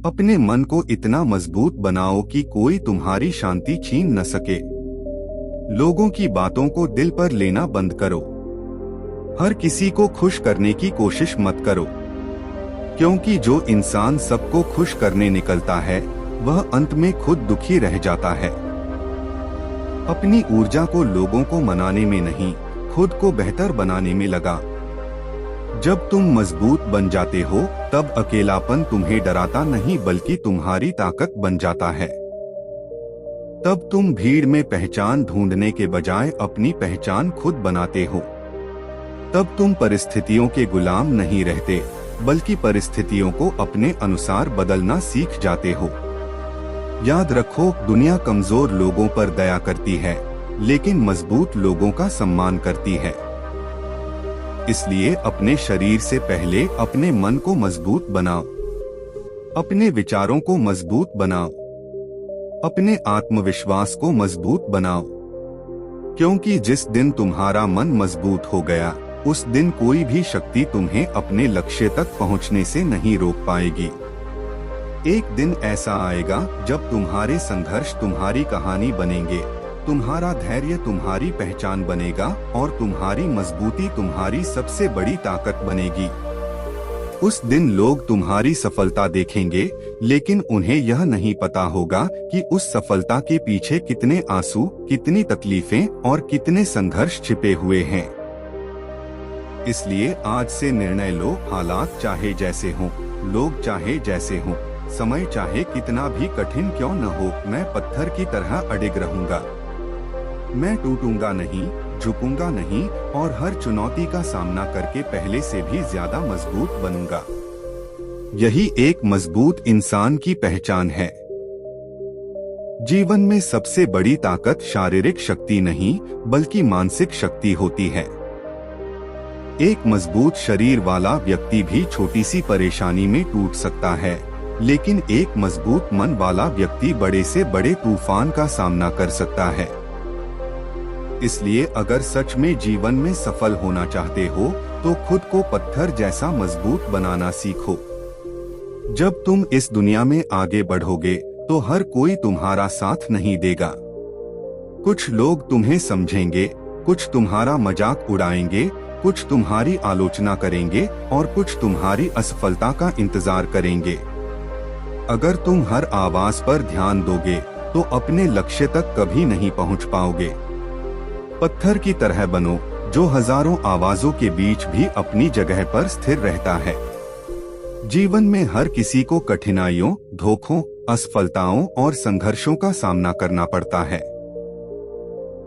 अपने मन को इतना मजबूत बनाओ कि कोई तुम्हारी शांति छीन न सके। लोगों की बातों को दिल पर लेना बंद करो। हर किसी को खुश करने की कोशिश मत करो, क्योंकि जो इंसान सबको खुश करने निकलता है वह अंत में खुद दुखी रह जाता है। अपनी ऊर्जा को लोगों को मनाने में नहीं, खुद को बेहतर बनाने में लगा। जब तुम मजबूत बन जाते हो तब अकेलापन तुम्हें डराता नहीं बल्कि तुम्हारी ताकत बन जाता है। तब तुम भीड़ में पहचान ढूंढने के बजाय अपनी पहचान खुद बनाते हो। तब तुम परिस्थितियों के गुलाम नहीं रहते बल्कि परिस्थितियों को अपने अनुसार बदलना सीख जाते हो। याद रखो, दुनिया कमजोर लोगों पर दया करती है लेकिन मजबूत लोगों का सम्मान करती है। इसलिए अपने शरीर से पहले अपने मन को मजबूत बनाओ, अपने विचारों को मजबूत बनाओ, अपने आत्मविश्वास को मजबूत बनाओ, क्योंकि जिस दिन तुम्हारा मन मजबूत हो गया उस दिन कोई भी शक्ति तुम्हें अपने लक्ष्य तक पहुंचने से नहीं रोक पाएगी। एक दिन ऐसा आएगा जब तुम्हारे संघर्ष तुम्हारी कहानी बनेंगे, तुम्हारा धैर्य तुम्हारी पहचान बनेगा और तुम्हारी मजबूती तुम्हारी सबसे बड़ी ताकत बनेगी। उस दिन लोग तुम्हारी सफलता देखेंगे लेकिन उन्हें यह नहीं पता होगा कि उस सफलता के पीछे कितने आंसू, कितनी तकलीफें और कितने संघर्ष छिपे हुए हैं। इसलिए आज से निर्णय लो, हालात चाहे जैसे हों, लोग चाहे जैसे हों, समय चाहे कितना भी कठिन क्यों न हो, मैं पत्थर की तरह अडिग रहूंगा। मैं टूटूंगा नहीं, झुकूंगा नहीं और हर चुनौती का सामना करके पहले से भी ज्यादा मजबूत बनूंगा। यही एक मजबूत इंसान की पहचान है। जीवन में सबसे बड़ी ताकत शारीरिक शक्ति नहीं बल्कि मानसिक शक्ति होती है। एक मजबूत शरीर वाला व्यक्ति भी छोटी सी परेशानी में टूट सकता है, लेकिन एक मजबूत मन वाला व्यक्ति बड़े से बड़े तूफान का सामना कर सकता है। इसलिए अगर सच में जीवन में सफल होना चाहते हो तो खुद को पत्थर जैसा मजबूत बनाना सीखो। जब तुम इस दुनिया में आगे बढ़ोगे तो हर कोई तुम्हारा साथ नहीं देगा। कुछ लोग तुम्हें समझेंगे, कुछ तुम्हारा मजाक उड़ाएंगे, कुछ तुम्हारी आलोचना करेंगे और कुछ तुम्हारी असफलता का इंतजार करेंगे। अगर तुम हर आवाज पर ध्यान दोगे तो अपने लक्ष्य तक कभी नहीं पहुंच पाओगे। पत्थर की तरह बनो जो हजारों आवाजों के बीच भी अपनी जगह पर स्थिर रहता है। जीवन में हर किसी को कठिनाइयों, धोखों, असफलताओं और संघर्षों का सामना करना पड़ता है।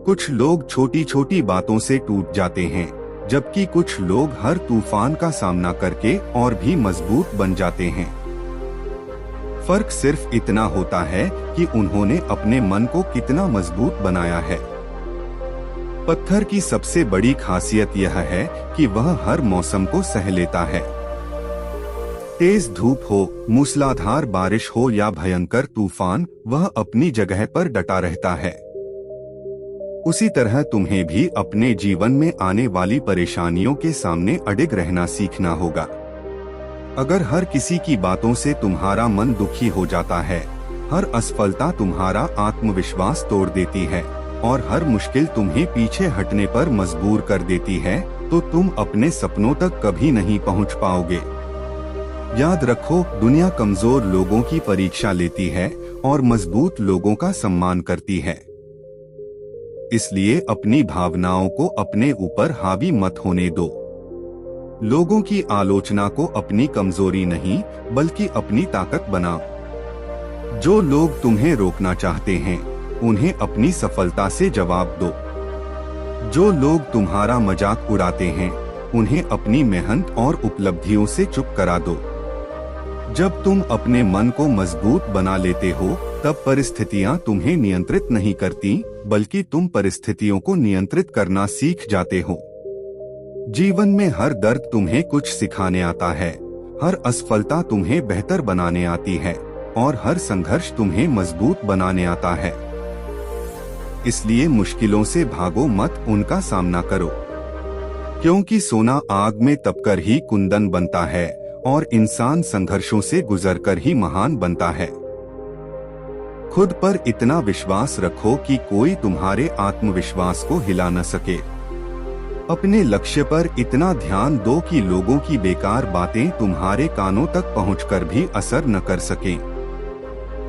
कुछ लोग छोटी छोटी बातों से टूट जाते हैं, जबकि कुछ लोग हर तूफान का सामना करके और भी मजबूत बन जाते हैं। फर्क सिर्फ इतना होता है कि उन्होंने अपने मन को कितना मजबूत बनाया है। पत्थर की सबसे बड़ी खासियत यह है कि वह हर मौसम को सह लेता है। तेज धूप हो, मूसलाधार बारिश हो या भयंकर तूफान, वह अपनी जगह पर डटा रहता है। उसी तरह तुम्हें भी अपने जीवन में आने वाली परेशानियों के सामने अडिग रहना सीखना होगा। अगर हर किसी की बातों से तुम्हारा मन दुखी हो जाता है, हर असफलता तुम्हारा आत्मविश्वास तोड़ देती है और हर मुश्किल तुम्हें पीछे हटने पर मजबूर कर देती है, तो तुम अपने सपनों तक कभी नहीं पहुंच पाओगे। याद रखो, दुनिया कमजोर लोगों की परीक्षा लेती है और मजबूत लोगों का सम्मान करती है। इसलिए अपनी भावनाओं को अपने ऊपर हावी मत होने दो। लोगों की आलोचना को अपनी कमजोरी नहीं बल्कि अपनी ताकत बनाओ। जो लोग तुम्हें रोकना चाहते हैं उन्हें अपनी सफलता से जवाब दो। जो लोग तुम्हारा मजाक उड़ाते हैं उन्हें अपनी मेहनत और उपलब्धियों से चुप करा दो। जब तुम अपने मन को मजबूत बना लेते हो तब परिस्थितियां तुम्हें नियंत्रित नहीं करती बल्कि तुम परिस्थितियों को नियंत्रित करना सीख जाते हो। जीवन में हर दर्द तुम्हें कुछ सिखाने आता है, हर असफलता तुम्हें बेहतर बनाने आती है और हर संघर्ष तुम्हें मजबूत बनाने आता है। इसलिए मुश्किलों से भागो मत, उनका सामना करो, क्योंकि सोना आग में तपकर ही कुंदन बनता है और इंसान संघर्षों से गुजरकर ही महान बनता है। खुद पर इतना विश्वास रखो कि कोई तुम्हारे आत्मविश्वास को हिला न सके। अपने लक्ष्य पर इतना ध्यान दो कि लोगों की बेकार बातें तुम्हारे कानों तक पहुंचकर भी असर न कर सकें।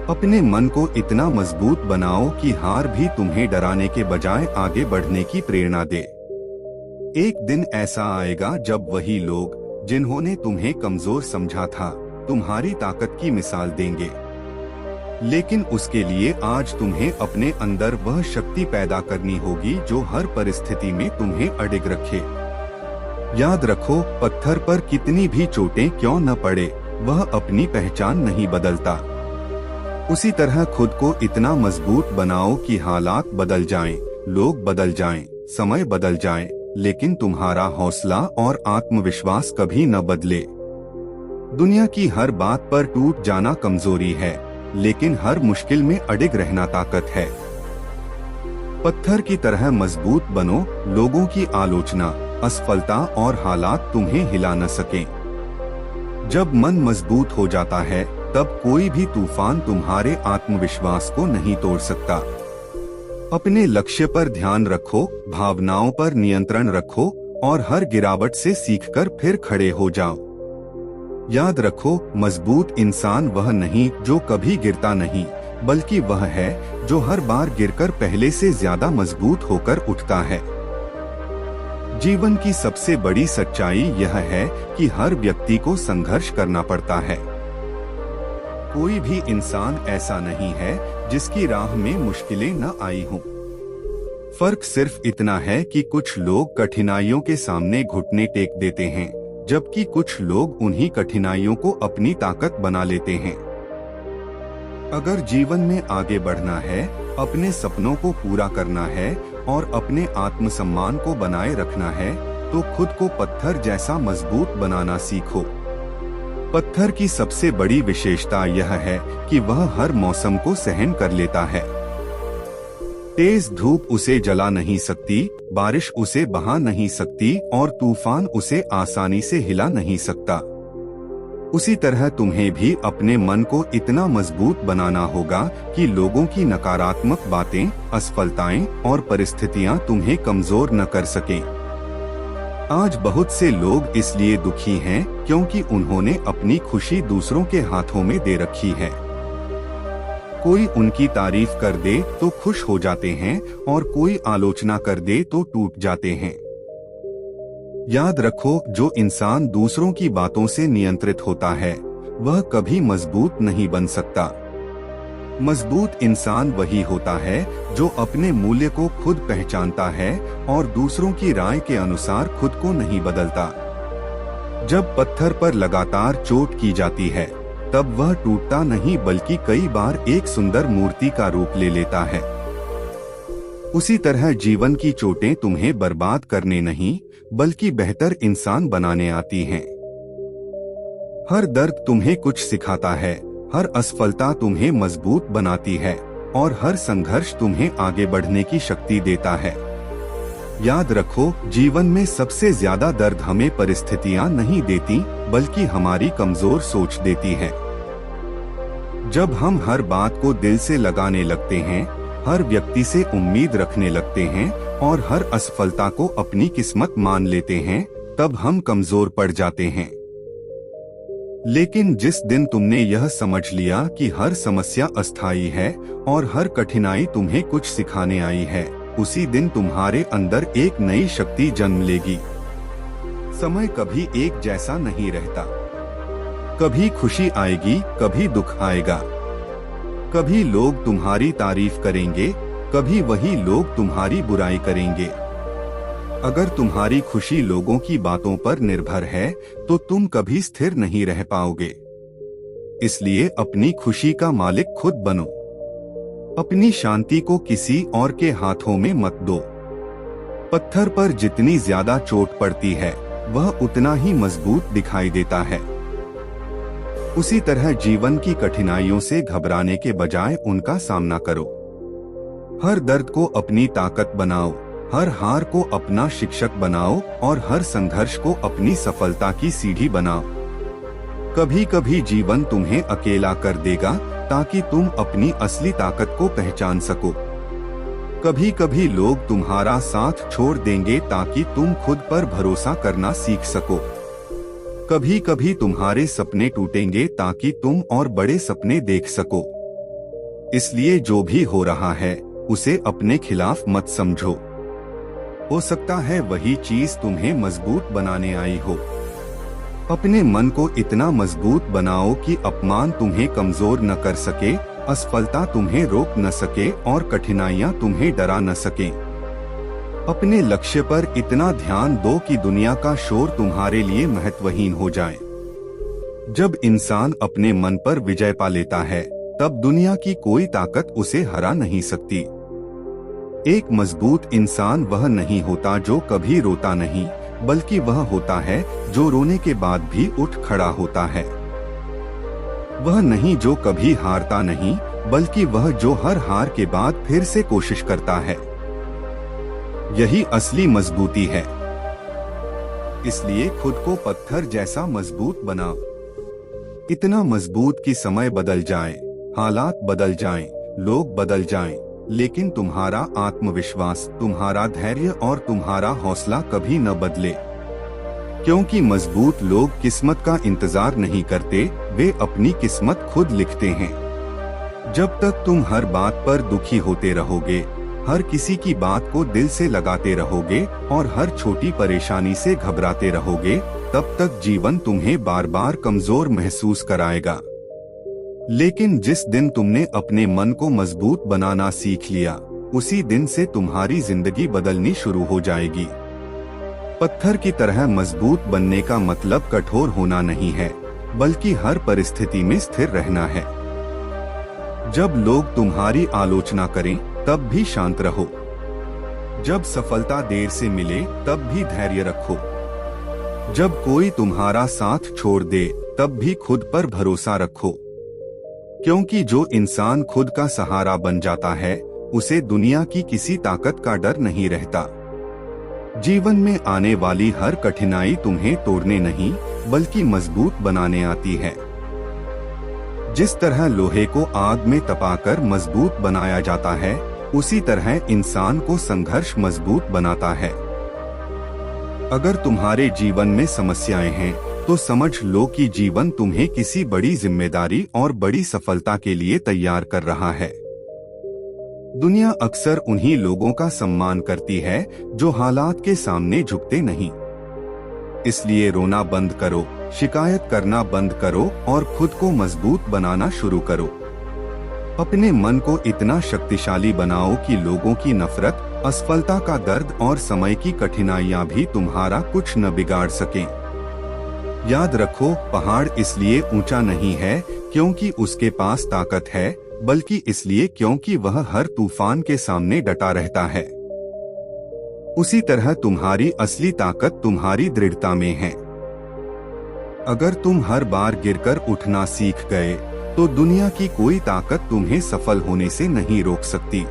अपने मन को इतना मजबूत बनाओ कि हार भी तुम्हें डराने के बजाय आगे बढ़ने की प्रेरणा दे। एक दिन ऐसा आएगा जब वही लोग जिन्होंने तुम्हें कमजोर समझा था तुम्हारी ताकत की मिसाल देंगे। लेकिन उसके लिए आज तुम्हें अपने अंदर वह शक्ति पैदा करनी होगी जो हर परिस्थिति में तुम्हें अडिग रखे। याद रखो, पत्थर पर कितनी भी चोटें क्यों न पड़े, वह अपनी पहचान नहीं बदलता। उसी तरह खुद को इतना मजबूत बनाओ कि हालात बदल जाएं, लोग बदल जाएं, समय बदल जाए, लेकिन तुम्हारा हौसला और आत्मविश्वास कभी न बदले। दुनिया की हर बात पर टूट जाना कमजोरी है, लेकिन हर मुश्किल में अडिग रहना ताकत है। पत्थर की तरह मजबूत बनो, लोगों की आलोचना, असफलता और हालात तुम्हें हिला न सकें। जब मन मजबूत हो जाता है तब कोई भी तूफान तुम्हारे आत्मविश्वास को नहीं तोड़ सकता। अपने लक्ष्य पर ध्यान रखो, भावनाओं पर नियंत्रण रखो और हर गिरावट से सीखकर फिर खड़े हो जाओ। याद रखो, मजबूत इंसान वह नहीं जो कभी गिरता नहीं, बल्कि वह है जो हर बार गिरकर पहले से ज्यादा मजबूत होकर उठता है। जीवन की सबसे बड़ी सच्चाई यह है कि हर व्यक्ति को संघर्ष करना पड़ता है। कोई भी इंसान ऐसा नहीं है जिसकी राह में मुश्किलें न आई हों। फर्क सिर्फ इतना है कि कुछ लोग कठिनाइयों के सामने घुटने टेक देते हैं, जबकि कुछ लोग उन्हीं कठिनाइयों को अपनी ताकत बना लेते हैं। अगर जीवन में आगे बढ़ना है, अपने सपनों को पूरा करना है और अपने आत्मसम्मान को बनाए रखना है, तो खुद को पत्थर जैसा मजबूत बनाना सीखो। पत्थर की सबसे बड़ी विशेषता यह है कि वह हर मौसम को सहन कर लेता है। तेज धूप उसे जला नहीं सकती, बारिश उसे बहा नहीं सकती और तूफान उसे आसानी से हिला नहीं सकता। उसी तरह तुम्हें भी अपने मन को इतना मजबूत बनाना होगा कि लोगों की नकारात्मक बातें, असफलताएं और परिस्थितियां तुम्हें कमजोर न कर सकें। आज बहुत से लोग इसलिए दुखी हैं क्योंकि उन्होंने अपनी खुशी दूसरों के हाथों में दे रखी है। कोई उनकी तारीफ कर दे तो खुश हो जाते हैं और कोई आलोचना कर दे तो टूट जाते हैं। याद रखो, जो इंसान दूसरों की बातों से नियंत्रित होता है वह कभी मजबूत नहीं बन सकता। मजबूत इंसान वही होता है जो अपने मूल्य को खुद पहचानता है और दूसरों की राय के अनुसार खुद को नहीं बदलता। जब पत्थर पर लगातार चोट की जाती है तब वह टूटता नहीं बल्कि कई बार एक सुंदर मूर्ति का रूप ले लेता है। उसी तरह जीवन की चोटें तुम्हें बर्बाद करने नहीं बल्कि बेहतर इंसान बनाने आती हैं। हर दर्द तुम्हें कुछ सिखाता है, हर असफलता तुम्हें मजबूत बनाती है और हर संघर्ष तुम्हें आगे बढ़ने की शक्ति देता है। याद रखो, जीवन में सबसे ज्यादा दर्द हमें परिस्थितियां नहीं देती बल्कि हमारी कमजोर सोच देती है। जब हम हर बात को दिल से लगाने लगते हैं, हर व्यक्ति से उम्मीद रखने लगते हैं और हर असफलता को अपनी किस्मत मान लेते हैं, तब हम कमजोर पड़ जाते हैं। लेकिन जिस दिन तुमने यह समझ लिया कि हर समस्या अस्थायी है और हर कठिनाई तुम्हें कुछ सिखाने आई है, उसी दिन तुम्हारे अंदर एक नई शक्ति जन्म लेगी। समय कभी एक जैसा नहीं रहता। कभी खुशी आएगी, कभी दुख आएगा। कभी लोग तुम्हारी तारीफ करेंगे, कभी वही लोग तुम्हारी बुराई करेंगे। अगर तुम्हारी खुशी लोगों की बातों पर निर्भर है तो तुम कभी स्थिर नहीं रह पाओगे। इसलिए अपनी खुशी का मालिक खुद बनो। अपनी शांति को किसी और के हाथों में मत दो। पत्थर पर जितनी ज्यादा चोट पड़ती है वह उतना ही मजबूत दिखाई देता है। उसी तरह जीवन की कठिनाइयों से घबराने के बजाय उनका सामना करो। हर दर्द को अपनी ताकत बनाओ, हर हार को अपना शिक्षक बनाओ और हर संघर्ष को अपनी सफलता की सीढ़ी बनाओ। कभी कभी जीवन तुम्हें अकेला कर देगा ताकि तुम अपनी असली ताकत को पहचान सको। कभी कभी लोग तुम्हारा साथ छोड़ देंगे ताकि तुम खुद पर भरोसा करना सीख सको। कभी कभी तुम्हारे सपने टूटेंगे ताकि तुम और बड़े सपने देख सको। इसलिए जो भी हो रहा है उसे अपने खिलाफ मत समझो। हो सकता है वही चीज तुम्हें मजबूत बनाने आई हो। अपने मन को इतना मजबूत बनाओ कि अपमान तुम्हें कमजोर न कर सके, असफलता तुम्हें रोक न सके और कठिनाइयां तुम्हें डरा न सके। अपने लक्ष्य पर इतना ध्यान दो कि दुनिया का शोर तुम्हारे लिए महत्वहीन हो जाए। जब इंसान अपने मन पर विजय पा लेता है तब दुनिया की कोई ताकत उसे हरा नहीं सकती। एक मजबूत इंसान वह नहीं होता जो कभी रोता नहीं, बल्कि वह होता है जो रोने के बाद भी उठ खड़ा होता है। वह नहीं जो कभी हारता नहीं, बल्कि वह जो हर हार के बाद फिर से कोशिश करता है। यही असली मजबूती है। इसलिए खुद को पत्थर जैसा मजबूत बनाओ। इतना मजबूत कि समय बदल जाए, हालात बदल जाएं, लोग बदल जाएं, लेकिन तुम्हारा आत्मविश्वास, तुम्हारा धैर्य और तुम्हारा हौसला कभी न बदले। क्योंकि मजबूत लोग किस्मत का इंतजार नहीं करते, वे अपनी किस्मत खुद लिखते हैं। जब तक तुम हर बात पर दुखी होते रहोगे, हर किसी की बात को दिल से लगाते रहोगे और हर छोटी परेशानी से घबराते रहोगे, तब तक जीवन तुम्हें बार बार कमजोर महसूस कराएगा। लेकिन जिस दिन तुमने अपने मन को मजबूत बनाना सीख लिया, उसी दिन से तुम्हारी जिंदगी बदलनी शुरू हो जाएगी। पत्थर की तरह मजबूत बनने का मतलब कठोर होना नहीं है, बल्कि हर परिस्थिति में स्थिर रहना है। जब लोग तुम्हारी आलोचना करें, तब भी शांत रहो। जब सफलता देर से मिले, तब भी धैर्य रखो। जब कोई तुम्हारा साथ छोड़ दे, तब भी खुद पर भरोसा रखो। क्योंकि जो इंसान खुद का सहारा बन जाता है, उसे दुनिया की किसी ताकत का डर नहीं रहता। जीवन में आने वाली हर कठिनाई तुम्हें तोड़ने नहीं, बल्कि मजबूत बनाने आती है। जिस तरह लोहे को आग में तपाकर मजबूत बनाया जाता है, उसी तरह इंसान को संघर्ष मजबूत बनाता है। अगर तुम्हारे जीवन में समस्याएं हैं, तो समझ लो कि जीवन तुम्हें किसी बड़ी जिम्मेदारी और बड़ी सफलता के लिए तैयार कर रहा है। दुनिया अक्सर उन्हीं लोगों का सम्मान करती है जो हालात के सामने झुकते नहीं। इसलिए रोना बंद करो, शिकायत करना बंद करो और खुद को मजबूत बनाना शुरू करो। अपने मन को इतना शक्तिशाली बनाओ कि लोगों की नफरत, असफलता का दर्द और समय की कठिनाइयां भी तुम्हारा कुछ न बिगाड़ सकें। याद रखो, पहाड़ इसलिए ऊंचा नहीं है क्योंकि उसके पास ताकत है, बल्कि इसलिए क्योंकि वह हर तूफान के सामने डटा रहता है। उसी तरह तुम्हारी असली ताकत तुम्हारी दृढ़ता में है। अगर तुम हर बार गिरकर उठना सीख गए, तो दुनिया की कोई ताकत तुम्हें सफल होने से नहीं रोक सकती।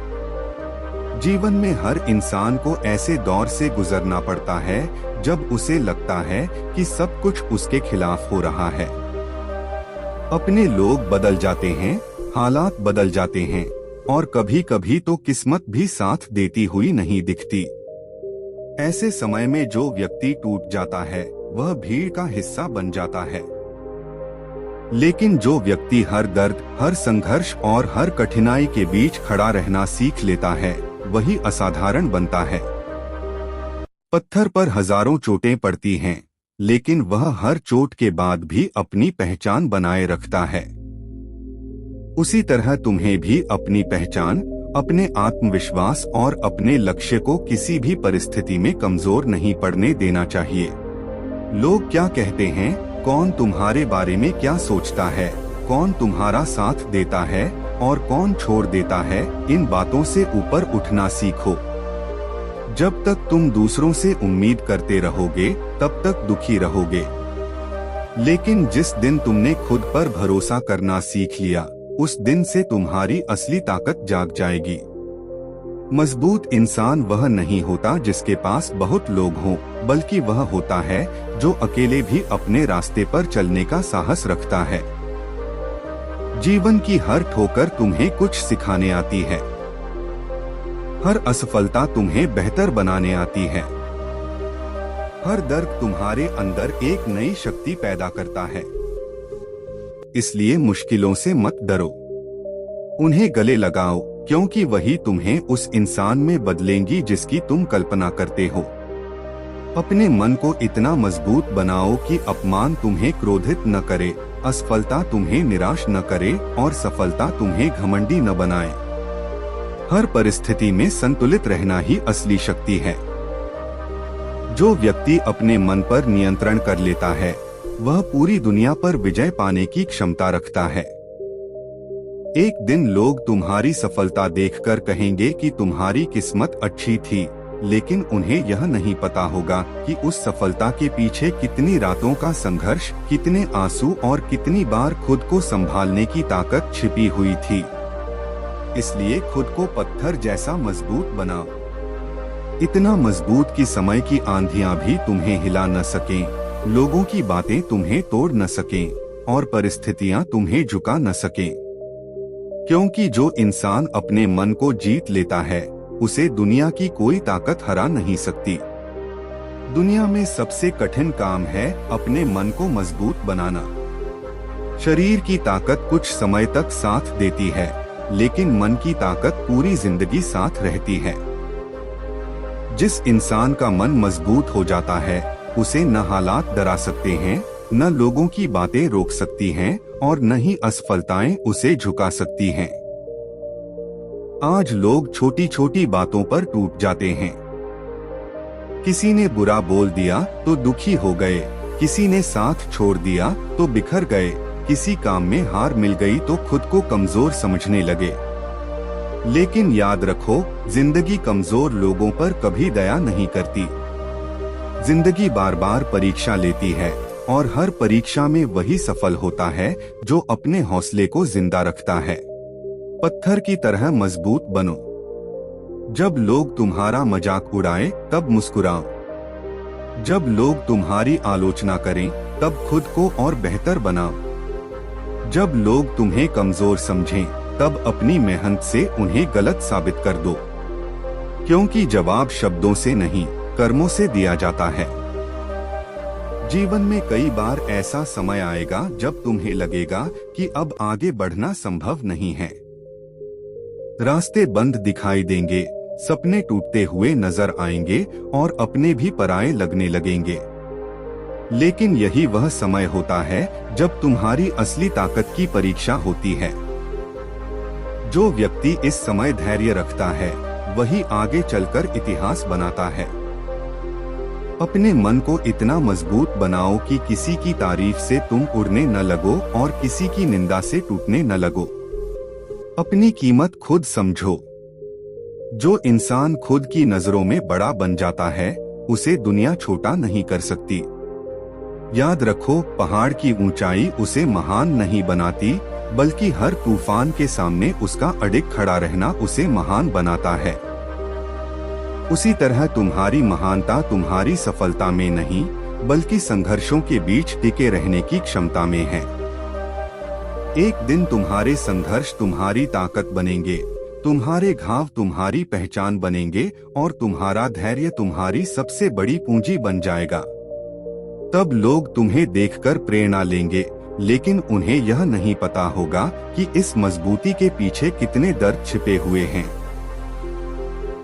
जीवन में हर इंसान को ऐसे दौर से गुजरना पड़ता है जब उसे लगता है कि सब कुछ उसके खिलाफ हो रहा है। अपने लोग बदल जाते हैं, हालात बदल जाते हैं और कभी कभी तो किस्मत भी साथ देती हुई नहीं दिखती। ऐसे समय में जो व्यक्ति टूट जाता है, वह भीड़ का हिस्सा बन जाता है। लेकिन जो व्यक्ति हर दर्द, हर संघर्ष और हर कठिनाई के बीच खड़ा रहना सीख लेता है, वही असाधारण बनता है। पत्थर पर हजारों चोटें पड़ती हैं, लेकिन वह हर चोट के बाद भी अपनी पहचान बनाए रखता है। उसी तरह तुम्हें भी अपनी पहचान, अपने आत्मविश्वास और अपने लक्ष्य को किसी भी परिस्थिति में कमजोर नहीं पड़ने देना चाहिए। लोग क्या कहते हैं, कौन तुम्हारे बारे में क्या सोचता है, कौन तुम्हारा साथ देता है और कौन छोड़ देता है, इन बातों से ऊपर उठना सीखो। जब तक तुम दूसरों से उम्मीद करते रहोगे, तब तक दुखी रहोगे। लेकिन जिस दिन तुमने खुद पर भरोसा करना सीख लिया, उस दिन से तुम्हारी असली ताकत जाग जाएगी। मजबूत इंसान वह नहीं होता जिसके पास बहुत लोग हों, बल्कि वह होता है जो अकेले भी अपने रास्ते पर चलने का साहस रखता है। जीवन की हर ठोकर तुम्हें कुछ सिखाने आती है। हर असफलता तुम्हें बेहतर बनाने आती है। हर दर्द तुम्हारे अंदर एक नई शक्ति पैदा करता है। इसलिए मुश्किलों से मत डरो, उन्हें गले लगाओ, क्योंकि वही तुम्हें उस इंसान में बदलेंगी जिसकी तुम कल्पना करते हो। अपने मन को इतना मजबूत बनाओ कि अपमान तुम्हें क्रोधित न करे, असफलता तुम्हें निराश न करे और सफलता तुम्हें घमंडी न बनाए। हर परिस्थिति में संतुलित रहना ही असली शक्ति है। जो व्यक्ति अपने मन पर नियंत्रण कर लेता है वह पूरी दुनिया पर विजय पाने की क्षमता रखता है। एक दिन लोग तुम्हारी सफलता देखकर कहेंगे कि तुम्हारी किस्मत अच्छी थी, लेकिन उन्हें यह नहीं पता होगा कि उस सफलता के पीछे कितनी रातों का संघर्ष, कितने आंसू और कितनी बार खुद को संभालने की ताकत छिपी हुई थी। इसलिए खुद को पत्थर जैसा मजबूत बनाओ, इतना मजबूत कि समय की आंधियां भी तुम्हें हिला न सकें, लोगों की बातें तुम्हें तोड़ न सकें और परिस्थितियां तुम्हें झुका न सकें। क्योंकि जो इंसान अपने मन को जीत लेता है उसे दुनिया की कोई ताकत हरा नहीं सकती। दुनिया में सबसे कठिन काम है अपने मन को मजबूत बनाना। शरीर की ताकत कुछ समय तक साथ देती है, लेकिन मन की ताकत पूरी जिंदगी साथ रहती है। जिस इंसान का मन मजबूत हो जाता है उसे न हालात डरा सकते हैं, न लोगों की बातें रोक सकती हैं और न ही असफलताएं उसे झुका सकती हैं। आज लोग छोटी छोटी बातों पर टूट जाते हैं। किसी ने बुरा बोल दिया तो दुखी हो गए, किसी ने साथ छोड़ दिया तो बिखर गए, किसी काम में हार मिल गई तो खुद को कमजोर समझने लगे। लेकिन याद रखो, जिंदगी कमजोर लोगों पर कभी दया नहीं करती। जिंदगी बार बार परीक्षा लेती है और हर परीक्षा में वही सफल होता है जो अपने हौसले को जिंदा रखता है। पत्थर की तरह मजबूत बनो। जब लोग तुम्हारा मजाक उड़ाए तब मुस्कुराओ। जब लोग तुम्हारी आलोचना करें तब खुद को और बेहतर बनाओ। जब लोग तुम्हें कमजोर समझें तब अपनी मेहनत से उन्हें गलत साबित कर दो, क्योंकि जवाब शब्दों से नहीं कर्मों से दिया जाता है। जीवन में कई बार ऐसा समय आएगा जब तुम्हें लगेगा कि अब आगे बढ़ना संभव नहीं है। रास्ते बंद दिखाई देंगे, सपने टूटते हुए नजर आएंगे और अपने भी पराये लगने लगेंगे। लेकिन यही वह समय होता है जब तुम्हारी असली ताकत की परीक्षा होती है। जो व्यक्ति इस समय धैर्य रखता है वही आगे चलकर इतिहास बनाता है। अपने मन को इतना मजबूत बनाओ कि किसी की तारीफ से तुम उड़ने न लगो और किसी की निंदा से टूटने न लगो। अपनी कीमत खुद समझो। जो इंसान खुद की नजरों में बड़ा बन जाता है उसे दुनिया छोटा नहीं कर सकती। याद रखो, पहाड़ की ऊंचाई उसे महान नहीं बनाती, बल्कि हर तूफान के सामने उसका अडिग खड़ा रहना उसे महान बनाता है। उसी तरह तुम्हारी महानता तुम्हारी सफलता में नहीं, बल्कि संघर्षों के बीच टिके रहने की क्षमता में है। एक दिन तुम्हारे संघर्ष तुम्हारी ताकत बनेंगे, तुम्हारे घाव तुम्हारी पहचान बनेंगे और तुम्हारा धैर्य तुम्हारी सबसे बड़ी पूंजी बन जाएगा। तब लोग तुम्हें देखकर प्रेरणा लेंगे, लेकिन उन्हें यह नहीं पता होगा कि इस मजबूती के पीछे कितने दर्द छिपे हुए हैं।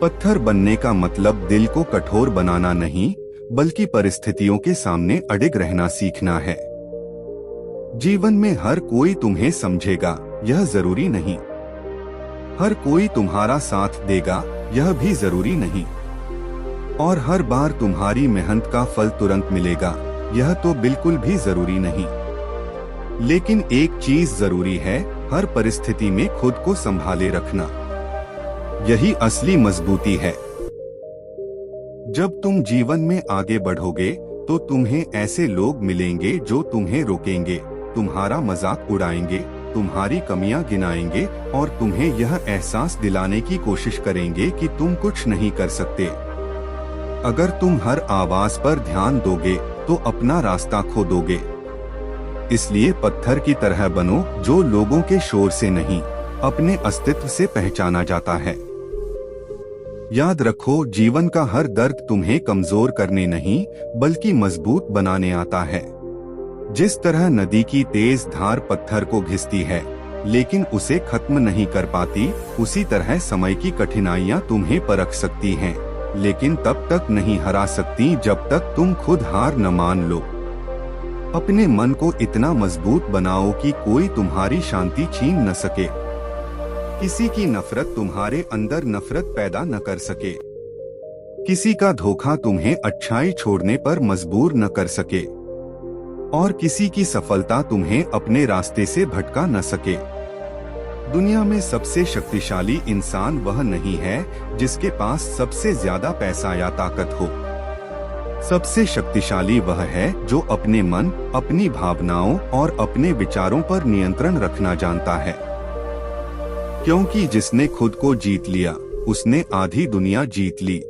पत्थर बनने का मतलब दिल को कठोर बनाना नहीं, बल्कि परिस्थितियों के सामने अडिग रहना सीखना है। जीवन में हर कोई तुम्हें समझेगा यह जरूरी नहीं, हर कोई तुम्हारा साथ देगा यह भी जरूरी नहीं, और हर बार तुम्हारी मेहनत का फल तुरंत मिलेगा यह तो बिल्कुल भी जरूरी नहीं। लेकिन एक चीज जरूरी है, हर परिस्थिति में खुद को संभाले रखना, यही असली मजबूती है। जब तुम जीवन में आगे बढ़ोगे तो तुम्हें ऐसे लोग मिलेंगे जो तुम्हें रोकेंगे, तुम्हारा मजाक उड़ाएंगे, तुम्हारी कमियां गिनाएंगे और तुम्हें यह एहसास दिलाने की कोशिश करेंगे कि तुम कुछ नहीं कर सकते। अगर तुम हर आवाज पर ध्यान दोगे तो अपना रास्ता खो दोगे। इसलिए पत्थर की तरह बनो, जो लोगों के शोर से नहीं, अपने अस्तित्व से पहचाना जाता है। याद रखो, जीवन का हर दर्द तुम्हें कमजोर करने नहीं बल्कि मजबूत बनाने आता है। जिस तरह नदी की तेज धार पत्थर को घिसती है लेकिन उसे खत्म नहीं कर पाती, उसी तरह समय की कठिनाइयां तुम्हें परख सकती हैं, लेकिन तब तक नहीं हरा सकती जब तक तुम खुद हार न मान लो। अपने मन को इतना मजबूत बनाओ कि कोई तुम्हारी शांति छीन न सके। किसी की नफरत तुम्हारे अंदर नफरत पैदा न कर सके। किसी का धोखा तुम्हें अच्छाई छोड़ने पर मजबूर न कर सके और किसी की सफलता तुम्हें अपने रास्ते से भटका न सके। दुनिया में सबसे शक्तिशाली इंसान वह नहीं है जिसके पास सबसे ज्यादा पैसा या ताकत हो। सबसे शक्तिशाली वह है जो अपने मन, अपनी भावनाओं और अपने विचारों पर नियंत्रण रखना जानता है। क्योंकि जिसने खुद को जीत लिया उसने आधी दुनिया जीत ली।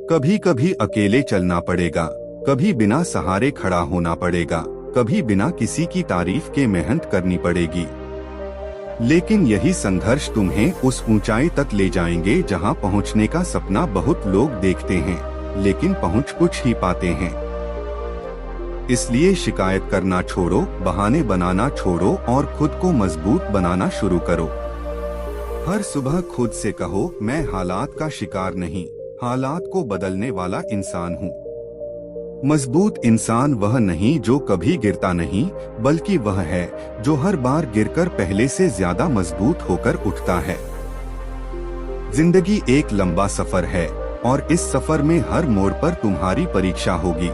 कभी कभी अकेले चलना पड़ेगा, कभी बिना सहारे खड़ा होना पड़ेगा, कभी बिना किसी की तारीफ के मेहनत करनी पड़ेगी। लेकिन यही संघर्ष तुम्हें उस ऊंचाई तक ले जाएंगे जहां पहुंचने का सपना बहुत लोग देखते हैं लेकिन पहुंच कुछ ही पाते हैं। इसलिए शिकायत करना छोड़ो, बहाने बनाना छोड़ो और खुद को मजबूत बनाना शुरू करो। हर सुबह खुद से कहो, मैं हालात का शिकार नहीं, हालात को बदलने वाला इंसान हूँ। मजबूत इंसान वह नहीं जो कभी गिरता नहीं, बल्कि वह है जो हर बार गिरकर पहले से ज्यादा मजबूत होकर उठता है। जिंदगी एक लंबा सफर है और इस सफर में हर मोड़ पर तुम्हारी परीक्षा होगी।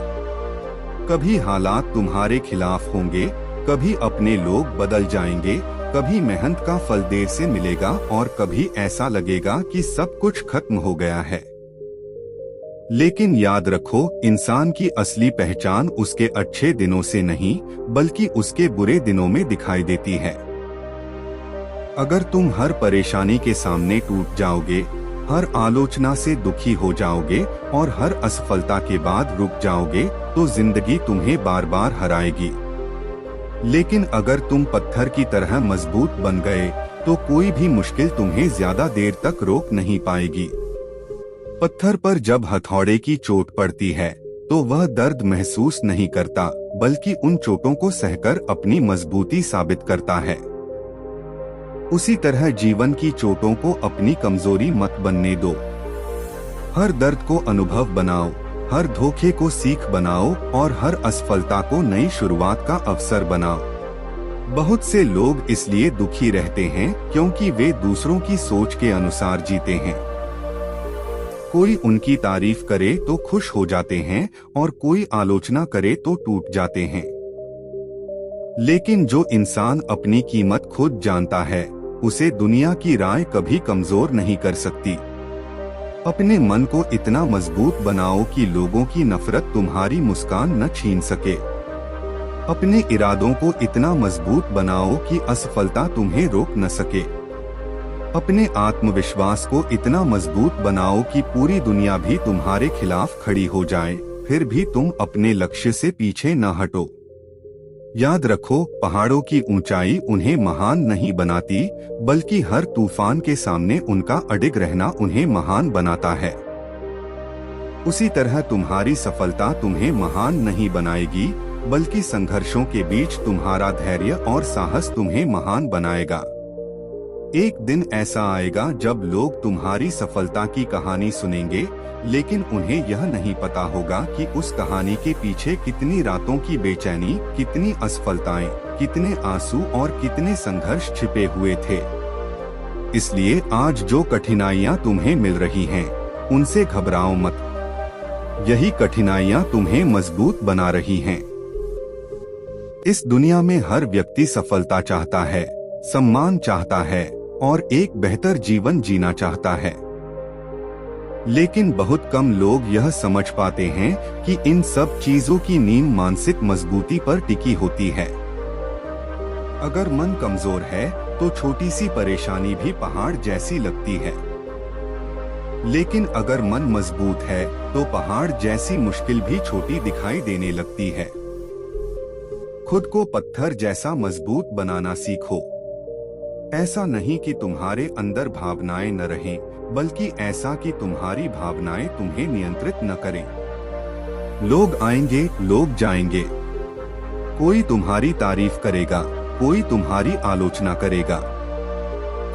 कभी हालात तुम्हारे खिलाफ होंगे, कभी अपने लोग बदल जाएंगे, कभी मेहनत का फल देर से मिलेगा और कभी ऐसा लगेगा कि सब कुछ खत्म हो गया है। लेकिन याद रखो, इंसान की असली पहचान उसके अच्छे दिनों से नहीं बल्कि उसके बुरे दिनों में दिखाई देती है। अगर तुम हर परेशानी के सामने टूट जाओगे, हर आलोचना से दुखी हो जाओगे और हर असफलता के बाद रुक जाओगे तो जिंदगी तुम्हें बार बार हराएगी। लेकिन अगर तुम पत्थर की तरह मजबूत बन गए तो कोई भी मुश्किल तुम्हें ज्यादा देर तक रोक नहीं पाएगी। पत्थर पर जब हथौड़े की चोट पड़ती है तो वह दर्द महसूस नहीं करता बल्कि उन चोटों को सहकर अपनी मजबूती साबित करता है। उसी तरह जीवन की चोटों को अपनी कमजोरी मत बनने दो। हर दर्द को अनुभव बनाओ, हर धोखे को सीख बनाओ और हर असफलता को नई शुरुआत का अवसर बनाओ। बहुत से लोग इसलिए दुखी रहते हैं क्योंकि वे दूसरों की सोच के अनुसार जीते हैं। कोई उनकी तारीफ करे तो खुश हो जाते हैं और कोई आलोचना करे तो टूट जाते हैं। लेकिन जो इंसान अपनी कीमत खुद जानता है उसे दुनिया की राय कभी कमजोर नहीं कर सकती। अपने मन को इतना मजबूत बनाओ कि लोगों की नफरत तुम्हारी मुस्कान न छीन सके। अपने इरादों को इतना मजबूत बनाओ कि असफलता तुम्हें रोक न सके। अपने आत्मविश्वास को इतना मजबूत बनाओ कि पूरी दुनिया भी तुम्हारे खिलाफ खड़ी हो जाए, फिर भी तुम अपने लक्ष्य से पीछे न हटो। याद रखो, पहाड़ों की ऊंचाई उन्हें महान नहीं बनाती बल्कि हर तूफान के सामने उनका अडिग रहना उन्हें महान बनाता है। उसी तरह तुम्हारी सफलता तुम्हें महान नहीं बनाएगी बल्कि संघर्षों के बीच तुम्हारा धैर्य और साहस तुम्हें महान बनाएगा। एक दिन ऐसा आएगा जब लोग तुम्हारी सफलता की कहानी सुनेंगे लेकिन उन्हें यह नहीं पता होगा कि उस कहानी के पीछे कितनी रातों की बेचैनी, कितनी असफलताएं, कितने आंसू और कितने संघर्ष छिपे हुए थे। इसलिए आज जो कठिनाइयां तुम्हें मिल रही हैं, उनसे घबराओ मत। यही कठिनाइयां तुम्हें मजबूत बना रही हैं। इस दुनिया में हर व्यक्ति सफलता चाहता है, सम्मान चाहता है और एक बेहतर जीवन जीना चाहता है। लेकिन बहुत कम लोग यह समझ पाते हैं कि इन सब चीजों की नींव मानसिक मजबूती पर टिकी होती है। अगर मन कमजोर है तो छोटी सी परेशानी भी पहाड़ जैसी लगती है, लेकिन अगर मन मजबूत है तो पहाड़ जैसी मुश्किल भी छोटी दिखाई देने लगती है। खुद को पत्थर जैसा मजबूत बनाना सीखो। ऐसा नहीं कि तुम्हारे अंदर भावनाएं न रहें, बल्कि ऐसा कि तुम्हारी भावनाएं तुम्हें नियंत्रित न करें। लोग आएंगे, लोग जाएंगे। कोई तुम्हारी तारीफ करेगा, कोई तुम्हारी आलोचना करेगा,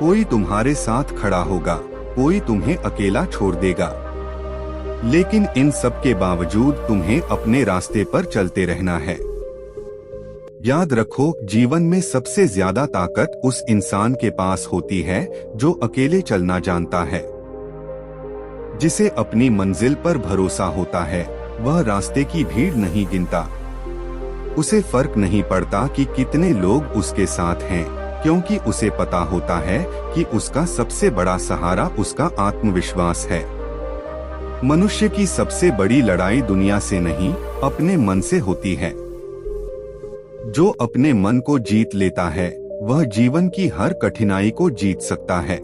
कोई तुम्हारे साथ खड़ा होगा, कोई तुम्हें अकेला छोड़ देगा। लेकिन इन सब के बावजूद तुम्हें अपने रास्ते पर चलते रहना है। याद रखो, जीवन में सबसे ज्यादा ताकत उस इंसान के पास होती है जो अकेले चलना जानता है। जिसे अपनी मंजिल पर भरोसा होता है, वह रास्ते की भीड़ नहीं गिनता। उसे फर्क नहीं पड़ता कि कितने लोग उसके साथ हैं, क्योंकि उसे पता होता है कि उसका सबसे बड़ा सहारा उसका आत्मविश्वास है। मनुष्य की सबसे बड़ी लड़ाई दुनिया से नहीं, अपने मन से होती है। जो अपने मन को जीत लेता है, वह जीवन की हर कठिनाई को जीत सकता है।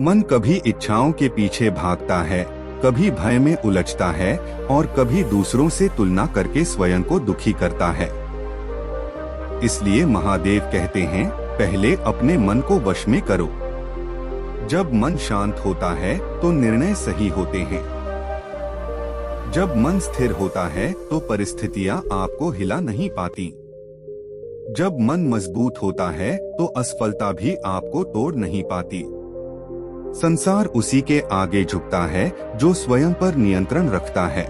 मन कभी इच्छाओं के पीछे भागता है, कभी भय में उलझता है और कभी दूसरों से तुलना करके स्वयं को दुखी करता है। इसलिए महादेव कहते हैं, पहले अपने मन को वश में करो। जब मन शांत होता है तो निर्णय सही होते हैं। जब मन स्थिर होता है तो परिस्थितियां आपको हिला नहीं पाती। जब मन मजबूत होता है तो असफलता भी आपको तोड़ नहीं पाती। संसार उसी के आगे झुकता है जो स्वयं पर नियंत्रण रखता है।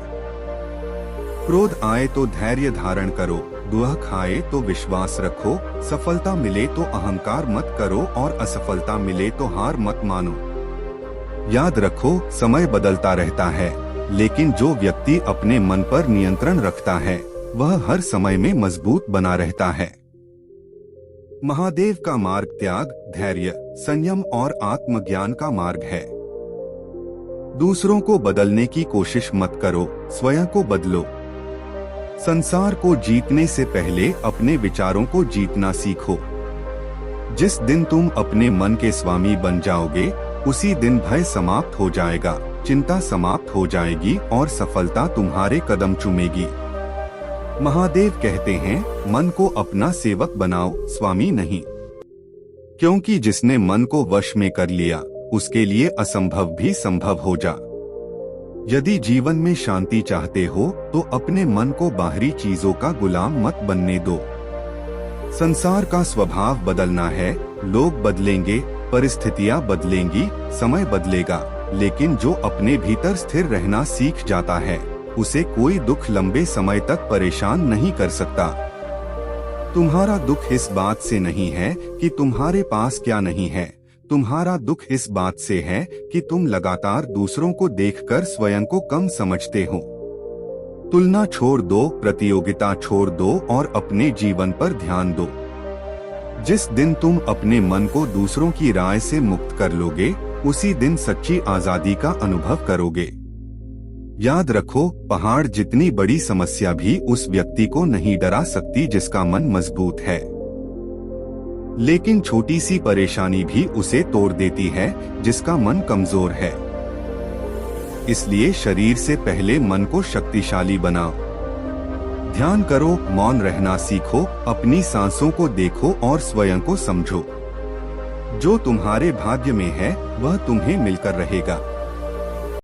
क्रोध आए तो धैर्य धारण करो, दुख आए तो विश्वास रखो, सफलता मिले तो अहंकार मत करो और असफलता मिले तो हार मत मानो। याद रखो, समय बदलता रहता है, लेकिन जो व्यक्ति अपने मन पर नियंत्रण रखता है, वह हर समय में मजबूत बना रहता है। महादेव का मार्ग त्याग, धैर्य, संयम और आत्मज्ञान का मार्ग है। दूसरों को बदलने की कोशिश मत करो, स्वयं को बदलो। संसार को जीतने से पहले अपने विचारों को जीतना सीखो। जिस दिन तुम अपने मन के स्वामी बन जाओगे, उसी दिन भय समाप्त हो जाएगा, चिंता समाप्त हो जाएगी और सफलता तुम्हारे कदम चूमेगी। महादेव कहते हैं, मन को अपना सेवक बनाओ, स्वामी नहीं। क्योंकि जिसने मन को वश में कर लिया, उसके लिए असंभव भी संभव हो जा। यदि जीवन में शांति चाहते हो तो अपने मन को बाहरी चीजों का गुलाम मत बनने दो। संसार का स्वभाव बदलना है, लोग बदलेंगे, परिस्थितियां बदलेंगी, समय बदलेगा, लेकिन जो अपने भीतर स्थिर रहना सीख जाता है, उसे कोई दुख लंबे समय तक परेशान नहीं कर सकता। तुम्हारा दुख इस बात से नहीं है कि तुम्हारे पास क्या नहीं है, तुम्हारा दुख इस बात से है कि तुम लगातार दूसरों को देखकर स्वयं को कम समझते हो। तुलना छोड़ दो, प्रतियोगिता छोड़ दो और अपने जीवन पर ध्यान दो। जिस दिन तुम अपने मन को दूसरों की राय से मुक्त कर लोगे, उसी दिन सच्ची आजादी का अनुभव करोगे। याद रखो, पहाड़ जितनी बड़ी समस्या भी उस व्यक्ति को नहीं डरा सकती जिसका मन मजबूत है, लेकिन छोटी सी परेशानी भी उसे तोड़ देती है जिसका मन कमजोर है। इसलिए शरीर से पहले मन को शक्तिशाली बनाओ। ध्यान करो, मौन रहना सीखो, अपनी सांसों को देखो और स्वयं को समझो। जो तुम्हारे भाग्य में है, वह तुम्हें मिलकर रहेगा।